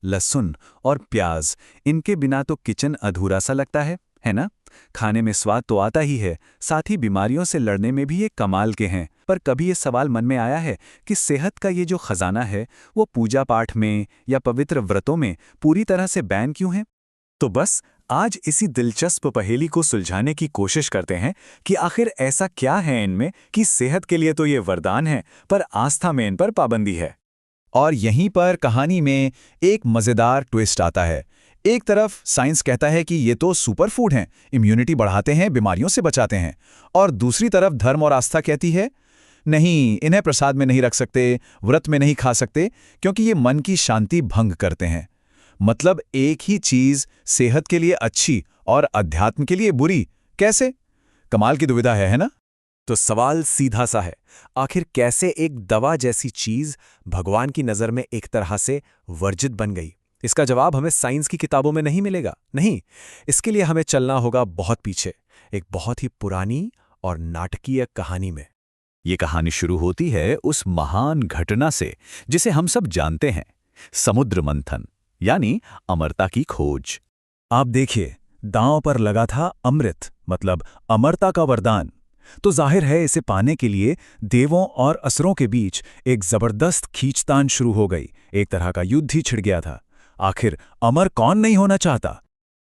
लहसुन और प्याज, इनके बिना तो किचन अधूरा सा लगता है ना? खाने में स्वाद तो आता ही है, साथ ही बीमारियों से लड़ने में भी ये कमाल के हैं। पर कभी ये सवाल मन में आया है कि सेहत का ये जो खजाना है, वो पूजा पाठ में या पवित्र व्रतों में पूरी तरह से बैन क्यों है? तो बस आज इसी दिलचस्प पहेली को सुलझाने की कोशिश करते हैं कि आखिर ऐसा क्या है इनमें कि सेहत के लिए तो ये वरदान है, पर आस्था में इन पर पाबंदी है। और यहीं पर कहानी में एक मज़ेदार ट्विस्ट आता है। एक तरफ साइंस कहता है कि ये तो सुपर फूड हैं, इम्यूनिटी बढ़ाते हैं, बीमारियों से बचाते हैं, और दूसरी तरफ धर्म और आस्था कहती है नहीं, इन्हें प्रसाद में नहीं रख सकते, व्रत में नहीं खा सकते, क्योंकि ये मन की शांति भंग करते हैं। मतलब एक ही चीज सेहत के लिए अच्छी और अध्यात्म के लिए बुरी, कैसे? कमाल की दुविधा है ना? तो सवाल सीधा सा है, आखिर कैसे एक दवा जैसी चीज भगवान की नजर में एक तरह से वर्जित बन गई? इसका जवाब हमें साइंस की किताबों में नहीं मिलेगा। नहीं, इसके लिए हमें चलना होगा बहुत पीछे, एक बहुत ही पुरानी और नाटकीय कहानी में। ये कहानी शुरू होती है उस महान घटना से जिसे हम सब जानते हैं, समुद्र मंथन, यानी अमरता की खोज। आप देखिए, दांव पर लगा था अमृत, मतलब अमरता का वरदान। तो जाहिर है इसे पाने के लिए देवों और असुरों के बीच एक जबरदस्त खींचतान शुरू हो गई, एक तरह का युद्ध ही छिड़ गया था। आखिर अमर कौन नहीं होना चाहता?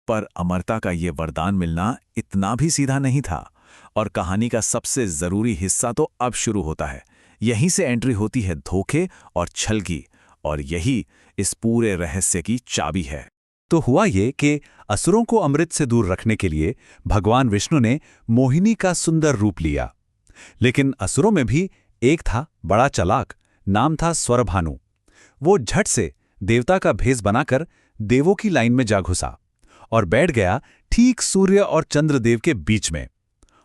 पर अमरता का ये वरदान मिलना इतना भी सीधा नहीं था, और कहानी का सबसे जरूरी हिस्सा तो अब शुरू होता है। यहीं से एंट्री होती है धोखे और छल की, और यही इस पूरे रहस्य की चाबी है। तो हुआ ये कि असुरों को अमृत से दूर रखने के लिए भगवान विष्णु ने मोहिनी का सुंदर रूप लिया। लेकिन असुरों में भी एक था बड़ा चालाक, नाम था स्वरभानु। वो झट से देवता का भेष बनाकर देवों की लाइन में जा घुसा और बैठ गया ठीक सूर्य और चंद्रदेव के बीच में।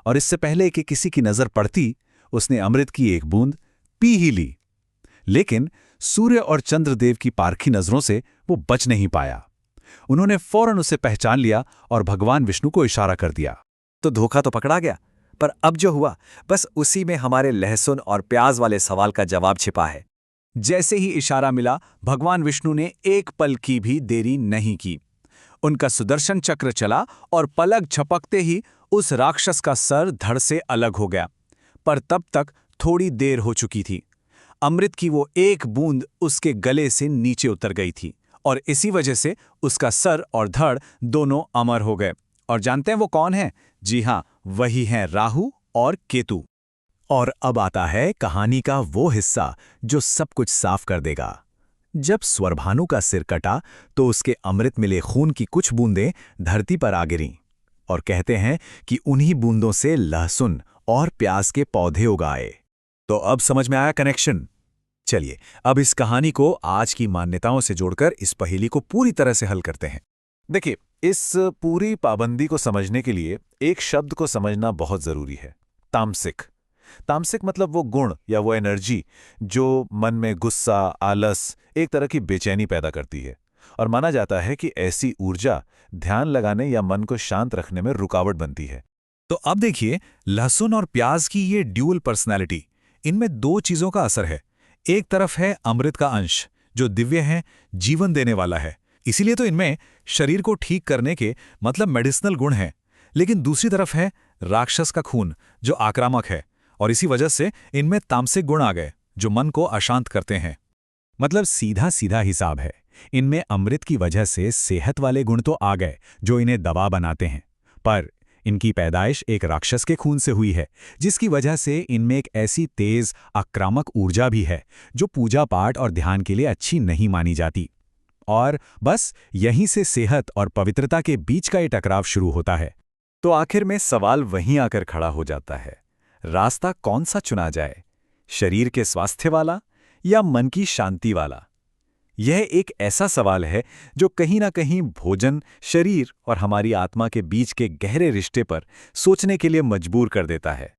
और इससे पहले कि किसी की नजर पड़ती, उसने अमृत की एक बूंद पी ही ली। लेकिन सूर्य और चंद्रदेव की पारखी नजरों से वो बच नहीं पाया। उन्होंने फौरन उसे पहचान लिया और भगवान विष्णु को इशारा कर दिया। तो धोखा तो पकड़ा गया, पर अब जो हुआ, बस उसी में हमारे लहसुन और प्याज वाले सवाल का जवाब छिपा है। जैसे ही इशारा मिला, भगवान विष्णु ने एक पल की भी देरी नहीं की। उनका सुदर्शन चक्र चला और पलक झपकते ही उस राक्षस का सर धड़ से अलग हो गया। पर तब तक थोड़ी देर हो चुकी थी। अमृत की वो एक बूंद उसके गले से नीचे उतर गई थी, और इसी वजह से उसका सर और धड़ दोनों अमर हो गए। और जानते हैं वो कौन है? जी हां, वही हैं राहु और केतु। और अब आता है कहानी का वो हिस्सा जो सब कुछ साफ कर देगा। जब स्वरभानु का सिर कटा तो उसके अमृत मिले खून की कुछ बूंदें धरती पर आ गिरीं, और कहते हैं कि उन्हीं बूंदों से लहसुन और प्याज के पौधे उगाए। तो अब समझ में आया कनेक्शन? चलिए अब इस कहानी को आज की मान्यताओं से जोड़कर इस पहेली को पूरी तरह से हल करते हैं। देखिए, इस पूरी पाबंदी को समझने के लिए एक शब्द को समझना बहुत जरूरी है, तामसिक। तामसिक मतलब वो गुण या वो एनर्जी जो मन में गुस्सा, आलस, एक तरह की बेचैनी पैदा करती है। और माना जाता है कि ऐसी ऊर्जा ध्यान लगाने या मन को शांत रखने में रुकावट बनती है। तो अब देखिए, लहसुन और प्याज की ये ड्यूअल पर्सनैलिटी, इनमें दो चीजों का असर है। एक तरफ है अमृत का अंश जो दिव्य है, जीवन देने वाला है, इसीलिए तो इनमें शरीर को ठीक करने के मतलब मेडिसिनल गुण हैं। लेकिन दूसरी तरफ है राक्षस का खून जो आक्रामक है, और इसी वजह से इनमें तामसिक गुण आ गए जो मन को अशांत करते हैं। मतलब सीधा सीधा हिसाब है, इनमें अमृत की वजह से सेहत वाले गुण तो आ गए जो इन्हें दवा बनाते हैं, पर इनकी पैदाइश एक राक्षस के खून से हुई है, जिसकी वजह से इनमें एक ऐसी तेज आक्रामक ऊर्जा भी है जो पूजा पाठ और ध्यान के लिए अच्छी नहीं मानी जाती। और बस यहीं से सेहत और पवित्रता के बीच का ये टकराव शुरू होता है। तो आखिर में सवाल वहीं आकर खड़ा हो जाता है, रास्ता कौन सा चुना जाए, शरीर के स्वास्थ्य वाला या मन की शांति वाला? यह एक ऐसा सवाल है जो कहीं ना कहीं भोजन, शरीर और हमारी आत्मा के बीच के गहरे रिश्ते पर सोचने के लिए मजबूर कर देता है।